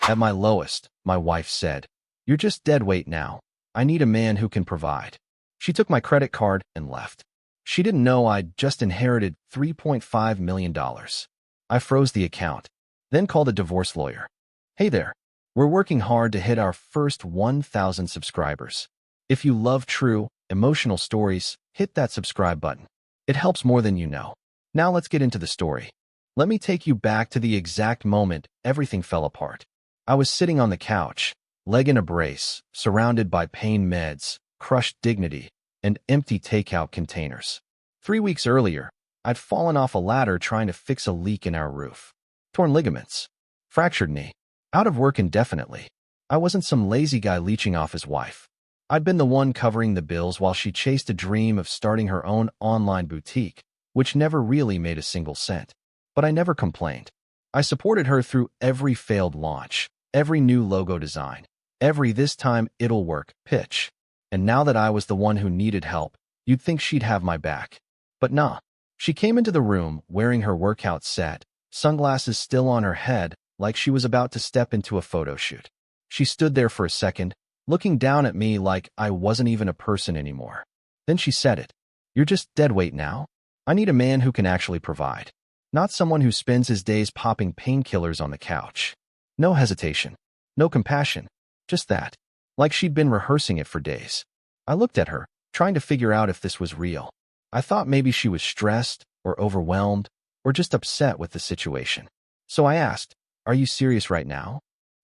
At my lowest, my wife said, "You're just dead weight now. I need a man who can provide." She took my credit card and left. She didn't know I'd just inherited $3.5 million. I froze the account, then called a divorce lawyer. "Hey there. We're working hard to hit our first 1,000 subscribers. If you love true, emotional stories, hit that subscribe button. It helps more than you know. Now let's get into the story. Let me take you back to the exact moment everything fell apart. I was sitting on the couch, leg in a brace, surrounded by pain meds, crushed dignity, and empty takeout containers. 3 weeks earlier, I'd fallen off a ladder trying to fix a leak in our roof. Torn ligaments, fractured knee, out of work indefinitely. I wasn't some lazy guy leeching off his wife. I'd been the one covering the bills while she chased a dream of starting her own online boutique, which never really made a single cent. But I never complained. I supported her through every failed launch, every new logo design, every "this time it'll work" pitch. And now that I was the one who needed help, you'd think she'd have my back. But nah. She came into the room wearing her workout set, sunglasses still on her head, like she was about to step into a photo shoot. She stood there for a second, looking down at me like I wasn't even a person anymore. Then she said it. "You're just dead weight now. I need a man who can actually provide. Not someone who spends his days popping painkillers on the couch." No hesitation. No compassion. Just that. Like she'd been rehearsing it for days. I looked at her, trying to figure out if this was real. I thought maybe she was stressed, or overwhelmed, or just upset with the situation. So I asked, "Are you serious right now?"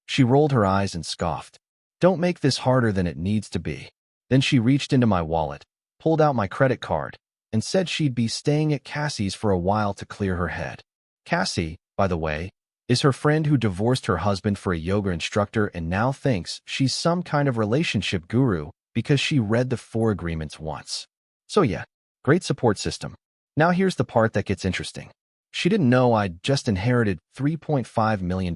She rolled her eyes and scoffed. "Don't make this harder than it needs to be." Then she reached into my wallet, pulled out my credit card, and said she'd be staying at Cassie's for a while to clear her head. Cassie, by the way, is her friend who divorced her husband for a yoga instructor and now thinks she's some kind of relationship guru because she read the 4 agreements once. So yeah, great support system. Now here's the part that gets interesting. She didn't know I'd just inherited $3.5 million.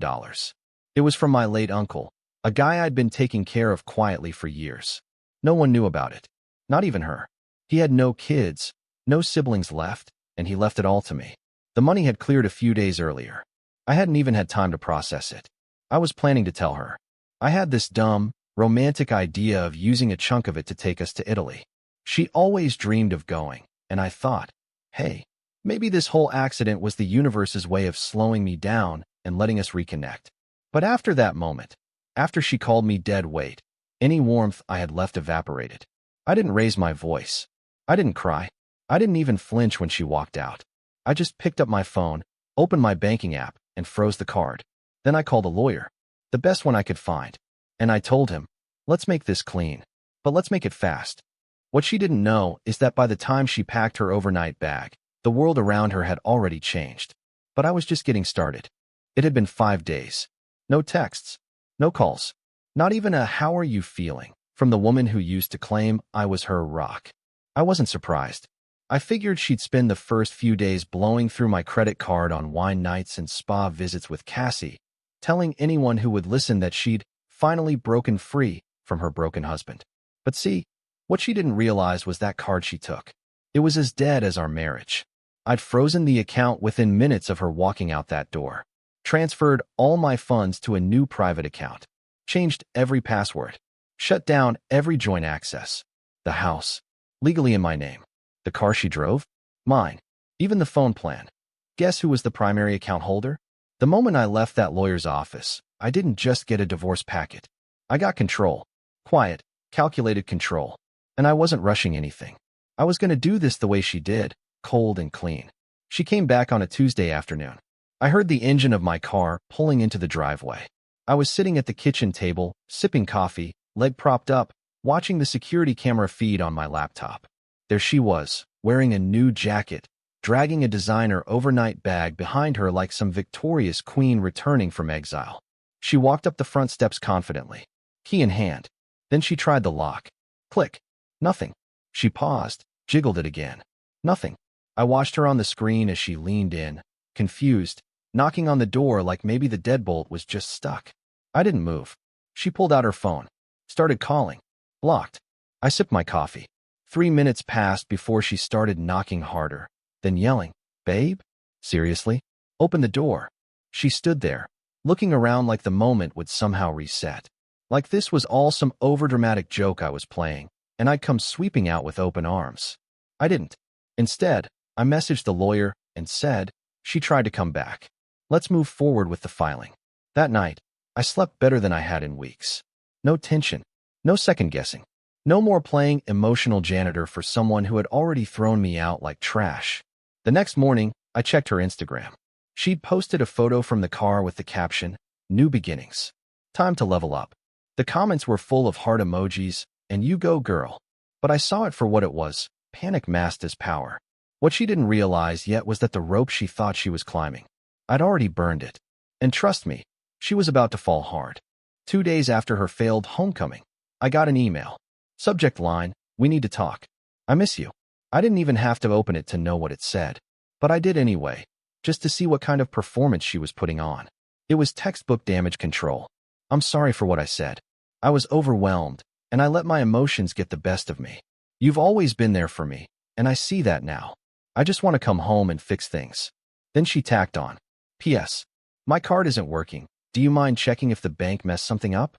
It was from my late uncle, a guy I'd been taking care of quietly for years. No one knew about it. Not even her. He had no kids, no siblings left, and he left it all to me. The money had cleared a few days earlier. I hadn't even had time to process it. I was planning to tell her. I had this dumb, romantic idea of using a chunk of it to take us to Italy. She always dreamed of going, and I thought, hey, maybe this whole accident was the universe's way of slowing me down and letting us reconnect. But after that moment, after she called me dead weight, any warmth I had left evaporated. I didn't raise my voice. I didn't cry. I didn't even flinch when she walked out. I just picked up my phone, opened my banking app, and froze the card. Then I called a lawyer, the best one I could find, and I told him, "Let's make this clean, but let's make it fast." What she didn't know is that by the time she packed her overnight bag, the world around her had already changed. But I was just getting started. It had been 5 days. No texts, no calls, not even a "how are you feeling" from the woman who used to claim I was her rock. I wasn't surprised. I figured she'd spend the first few days blowing through my credit card on wine nights and spa visits with Cassie, telling anyone who would listen that she'd finally broken free from her broken husband. But see, what she didn't realize was that card she took. It was as dead as our marriage. I'd frozen the account within minutes of her walking out that door, transferred all my funds to a new private account, changed every password, shut down every joint access. The house, legally in my name. The car she drove? Mine. Even the phone plan. Guess who was the primary account holder? The moment I left that lawyer's office, I didn't just get a divorce packet. I got control. Quiet, calculated control. And I wasn't rushing anything. I was going to do this the way she did, cold and clean. She came back on a Tuesday afternoon. I heard the engine of my car pulling into the driveway. I was sitting at the kitchen table, sipping coffee, leg propped up, watching the security camera feed on my laptop. There she was, wearing a new jacket, dragging a designer overnight bag behind her like some victorious queen returning from exile. She walked up the front steps confidently, key in hand. Then she tried the lock. Click. Nothing. She paused, jiggled it again. Nothing. I watched her on the screen as she leaned in, confused, knocking on the door like maybe the deadbolt was just stuck. I didn't move. She pulled out her phone, started calling. Blocked. I sipped my coffee. 3 minutes passed before she started knocking harder, then yelling, "Babe? Seriously? Open the door." She stood there, looking around like the moment would somehow reset. Like this was all some overdramatic joke I was playing, and I'd come sweeping out with open arms. I didn't. Instead, I messaged the lawyer and said, she tried to come back. Let's move forward with the filing. That night, I slept better than I had in weeks. No tension, no second guessing, no more playing emotional janitor for someone who had already thrown me out like trash. The next morning, I checked her Instagram. She'd posted a photo from the car with the caption, "New beginnings. Time to level up." The comments were full of heart emojis, and "You go girl." But I saw it for what it was, panic masked as power. What she didn't realize yet was that the rope she thought she was climbing, I'd already burned it. And trust me, she was about to fall hard. 2 days after her failed homecoming, I got an email. Subject line, "We need to talk. I miss you." I didn't even have to open it to know what it said. But I did anyway, just to see what kind of performance she was putting on. It was textbook damage control. "I'm sorry for what I said. I was overwhelmed, and I let my emotions get the best of me. You've always been there for me, and I see that now. I just want to come home and fix things." Then she tacked on, "P.S. My card isn't working. Do you mind checking if the bank messed something up?"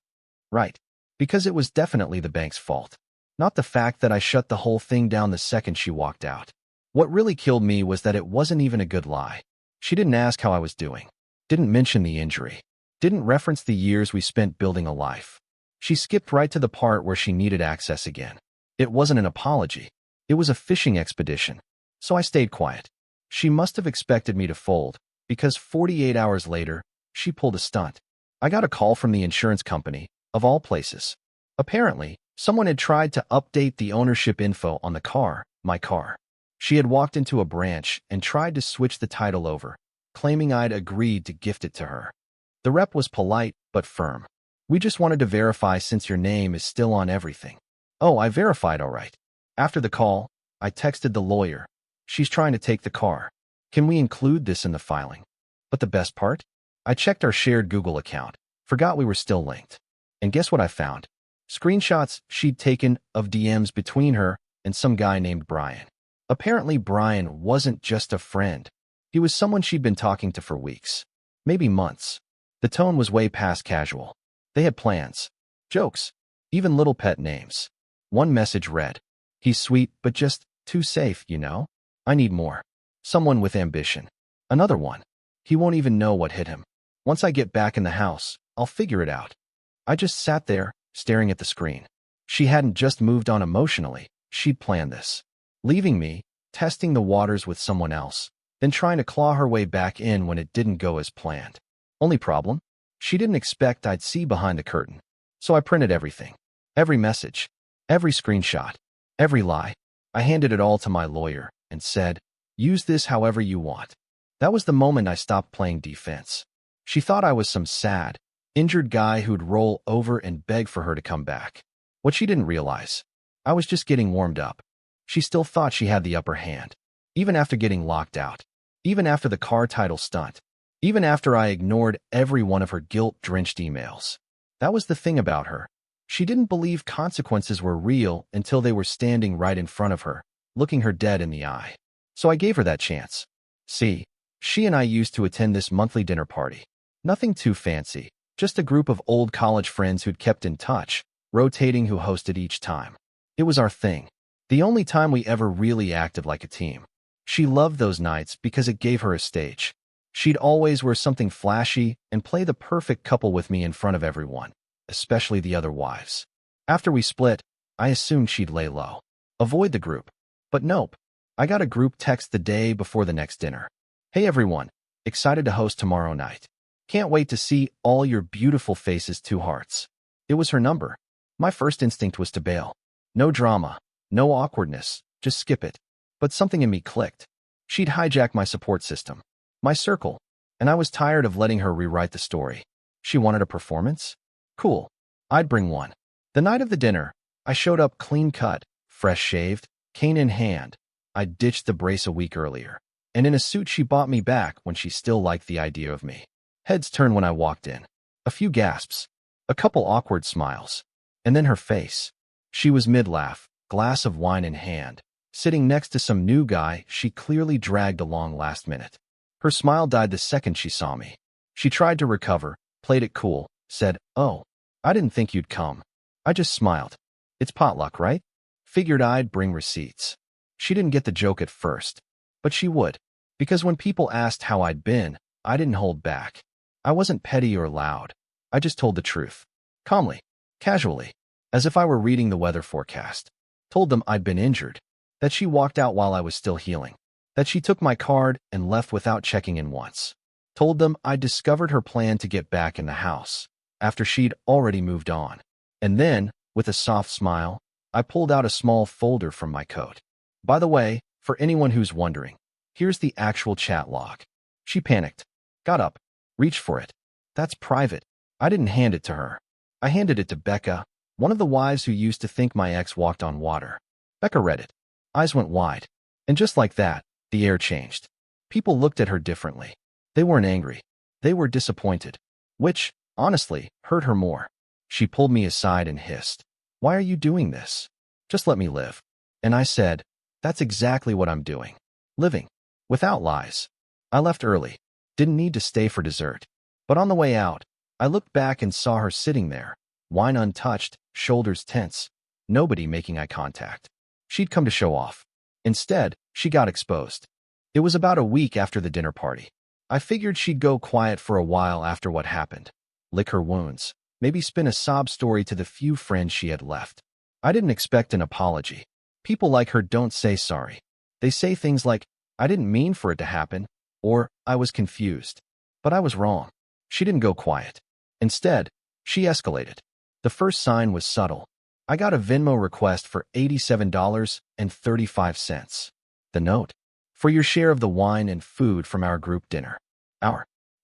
Right. Because it was definitely the bank's fault. Not the fact that I shut the whole thing down the second she walked out. What really killed me was that it wasn't even a good lie. She didn't ask how I was doing. Didn't mention the injury. Didn't reference the years we spent building a life. She skipped right to the part where she needed access again. It wasn't an apology. It was a fishing expedition. So I stayed quiet. She must have expected me to fold, because 48 hours later, she pulled a stunt. I got a call from the insurance company, of all places. Apparently, someone had tried to update the ownership info on the car, my car. She had walked into a branch and tried to switch the title over, claiming I'd agreed to gift it to her. The rep was polite, but firm. "We just wanted to verify since your name is still on everything." Oh, I verified all right. After the call, I texted the lawyer. "She's trying to take the car. Can we include this in the filing?" But the best part? I checked our shared Google account, forgot we were still linked. And guess what I found? Screenshots she'd taken of DMs between her and some guy named Brian. Apparently, Brian wasn't just a friend. He was someone she'd been talking to for weeks, maybe months. The tone was way past casual. They had plans, jokes, even little pet names. One message read, "He's sweet, but just too safe, you know? I need more. Someone with ambition." Another one, "He won't even know what hit him. Once I get back in the house, I'll figure it out." I just sat there, staring at the screen. She hadn't just moved on emotionally, she'd planned this. Leaving me, testing the waters with someone else, then trying to claw her way back in when it didn't go as planned. Only problem? She didn't expect I'd see behind the curtain. So I printed everything. Every message. Every screenshot. Every lie. I handed it all to my lawyer and said, "Use this however you want." That was the moment I stopped playing defense. She thought I was some sad, injured guy who'd roll over and beg for her to come back. What she didn't realize, I was just getting warmed up. She still thought she had the upper hand, even after getting locked out, even after the car title stunt, even after I ignored every one of her guilt-drenched emails. That was the thing about her. She didn't believe consequences were real until they were standing right in front of her, looking her dead in the eye. So I gave her that chance. See, she and I used to attend this monthly dinner party. Nothing too fancy, just a group of old college friends who'd kept in touch, rotating who hosted each time. It was our thing. The only time we ever really acted like a team. She loved those nights because it gave her a stage. She'd always wear something flashy and play the perfect couple with me in front of everyone, especially the other wives. After we split, I assumed she'd lay low, avoid the group. But nope. I got a group text the day before the next dinner. "Hey everyone, excited to host tomorrow night. Can't wait to see all your beautiful faces, 2 hearts." It was her number. My first instinct was to bail. No drama, no awkwardness, just skip it. But something in me clicked. She'd hijacked my support system, my circle, and I was tired of letting her rewrite the story. She wanted a performance? Cool. I'd bring one. The night of the dinner, I showed up clean-cut, fresh-shaved, cane in hand. I'd ditched the brace a week earlier, and in a suit she bought me back when she still liked the idea of me. Heads turned when I walked in. A few gasps, a couple awkward smiles, and then her face. She was mid-laugh, glass of wine in hand, sitting next to some new guy she clearly dragged along last minute. Her smile died the second she saw me. She tried to recover, played it cool, said, "Oh, I didn't think you'd come." I just smiled. It's potluck, right? Figured I'd bring receipts. She didn't get the joke at first, but she would. Because when people asked how I'd been, I didn't hold back. I wasn't petty or loud. I just told the truth. Calmly, casually, as if I were reading the weather forecast. Told them I'd been injured, that she walked out while I was still healing, that she took my card and left without checking in once. Told them I'd discovered her plan to get back in the house, after she'd already moved on. And then, with a soft smile, I pulled out a small folder from my coat. By the way, for anyone who's wondering, here's the actual chat log. She panicked, got up, reached for it. That's private. I didn't hand it to her. I handed it to Becca, one of the wives who used to think my ex walked on water. Becca read it. Eyes went wide. And just like that, the air changed. People looked at her differently. They weren't angry. They were disappointed. Which, honestly, hurt her more. She pulled me aside and hissed, "Why are you doing this? Just let me live." And I said, "That's exactly what I'm doing. Living. Without lies." I left early. Didn't need to stay for dessert. But on the way out, I looked back and saw her sitting there, wine untouched, shoulders tense, nobody making eye contact. She'd come to show off. Instead, she got exposed. It was about a week after the dinner party. I figured she'd go quiet for a while after what happened, lick her wounds, maybe spin a sob story to the few friends she had left. I didn't expect an apology. People like her don't say sorry. They say things like, "I didn't mean for it to happen," or "I was confused." But I was wrong. She didn't go quiet. Instead, she escalated. The first sign was subtle. I got a Venmo request for $87.35. The note: "For your share of the wine and food from our group dinner."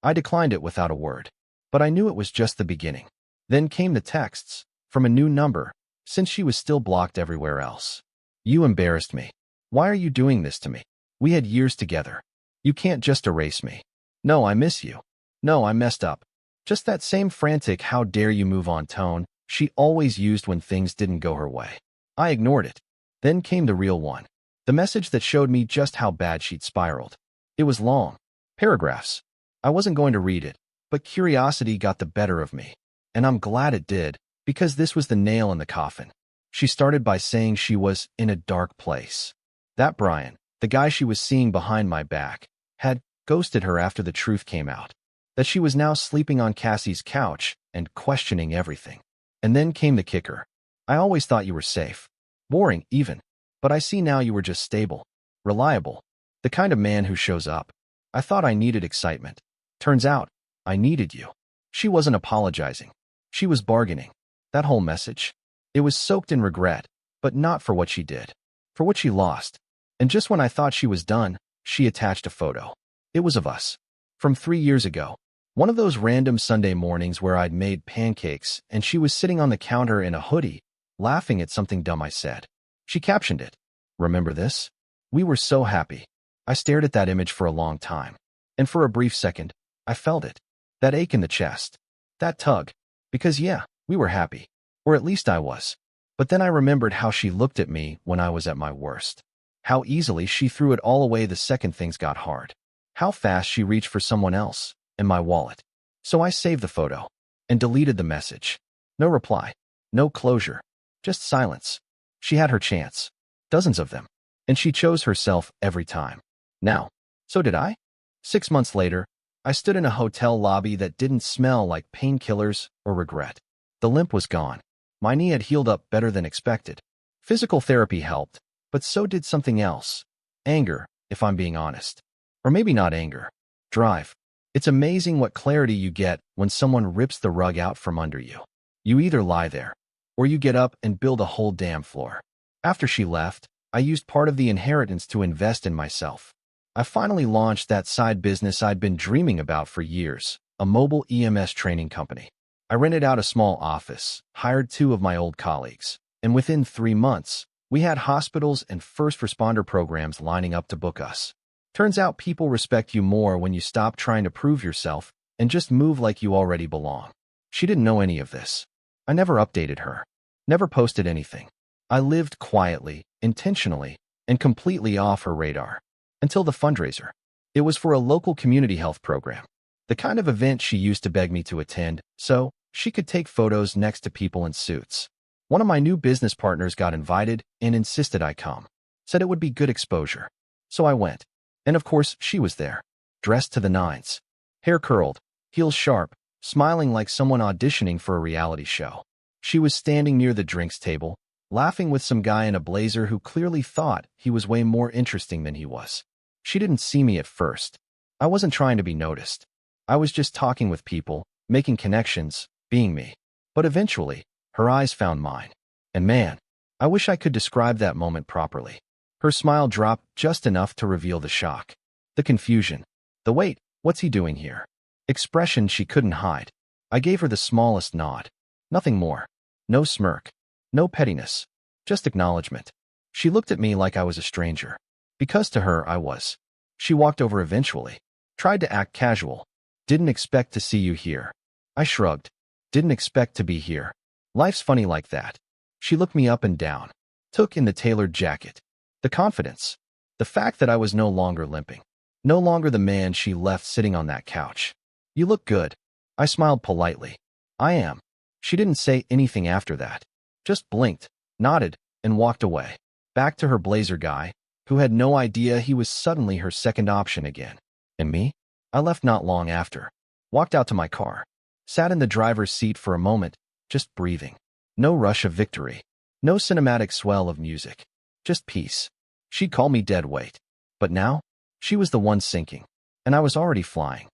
I declined it without a word. But I knew it was just the beginning. Then came the texts, from a new number, since she was still blocked everywhere else. "You embarrassed me. Why are you doing this to me? We had years together. You can't just erase me. No, I miss you. No, I messed up." Just that same frantic "how dare you move on" tone she always used when things didn't go her way. I ignored it. Then came the real one. The message that showed me just how bad she'd spiraled. It was long. Paragraphs. I wasn't going to read it, but curiosity got the better of me. And I'm glad it did, because this was the nail in the coffin. She started by saying she was in a dark place. That Brian, the guy she was seeing behind my back, had ghosted her after the truth came out. That she was now sleeping on Cassie's couch and questioning everything. And then came the kicker. "I always thought you were safe. Boring, even. But I see now you were just stable. Reliable. The kind of man who shows up. I thought I needed excitement. Turns out, I needed you." She wasn't apologizing. She was bargaining. That whole message. It was soaked in regret, but not for what she did. For what she lost. And just when I thought she was done, she attached a photo. It was of us. From 3 years ago. One of those random Sunday mornings where I'd made pancakes and she was sitting on the counter in a hoodie, laughing at something dumb I said. She captioned it. "Remember this? We were so happy." I stared at that image for a long time. And for a brief second, I felt it. That ache in the chest. That tug. Because yeah, we were happy. Or at least I was. But then I remembered how she looked at me when I was at my worst. How easily she threw it all away the second things got hard. How fast she reached for someone else, and my wallet. So I saved the photo. And deleted the message. No reply. No closure. Just silence. She had her chance. Dozens of them. And she chose herself every time. Now, so did I? 6 months later, I stood in a hotel lobby that didn't smell like painkillers or regret. The limp was gone. My knee had healed up better than expected. Physical therapy helped, but so did something else. Anger, if I'm being honest. Or maybe not anger. Drive. It's amazing what clarity you get when someone rips the rug out from under you. You either lie there, or you get up and build a whole damn floor. After she left, I used part of the inheritance to invest in myself. I finally launched that side business I'd been dreaming about for years, a mobile EMS training company. I rented out a small office, hired 2 of my old colleagues, and within 3 months, we had hospitals and first responder programs lining up to book us. Turns out people respect you more when you stop trying to prove yourself and just move like you already belong. She didn't know any of this. I never updated her. Never posted anything. I lived quietly, intentionally, and completely off her radar. Until the fundraiser. It was for a local community health program. The kind of event she used to beg me to attend, so she could take photos next to people in suits. One of my new business partners got invited and insisted I come. Said it would be good exposure. So I went. And of course, she was there. Dressed to the nines. Hair curled, heels sharp, smiling like someone auditioning for a reality show. She was standing near the drinks table, laughing with some guy in a blazer who clearly thought he was way more interesting than he was. She didn't see me at first. I wasn't trying to be noticed. I was just talking with people, making connections, being me. But eventually, her eyes found mine. And man, I wish I could describe that moment properly. Her smile dropped just enough to reveal the shock. The confusion. The wait, what's he doing here? Expression she couldn't hide. I gave her the smallest nod. Nothing more. No smirk. No pettiness. Just acknowledgement. She looked at me like I was a stranger. Because to her, I was. She walked over eventually. Tried to act casual. Didn't expect to see you here. I shrugged. Didn't expect to be here. Life's funny like that. She looked me up and down. Took in the tailored jacket. The confidence. The fact that I was no longer limping. No longer the man she left sitting on that couch. You look good. I smiled politely. I am. She didn't say anything after that. Just blinked, nodded, and walked away. Back to her blazer guy, who had no idea he was suddenly her second option again. And me? I left not long after. Walked out to my car. Sat in the driver's seat for a moment, just breathing. No rush of victory. No cinematic swell of music. Just peace. She'd call me dead weight. But now, she was the one sinking. And I was already flying.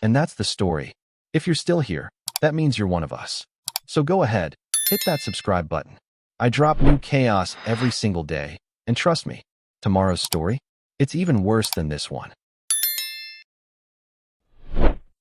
And that's the story. If you're still here, that means you're one of us. So go ahead, hit that subscribe button. I drop new chaos every single day. And trust me, tomorrow's story, it's even worse than this one.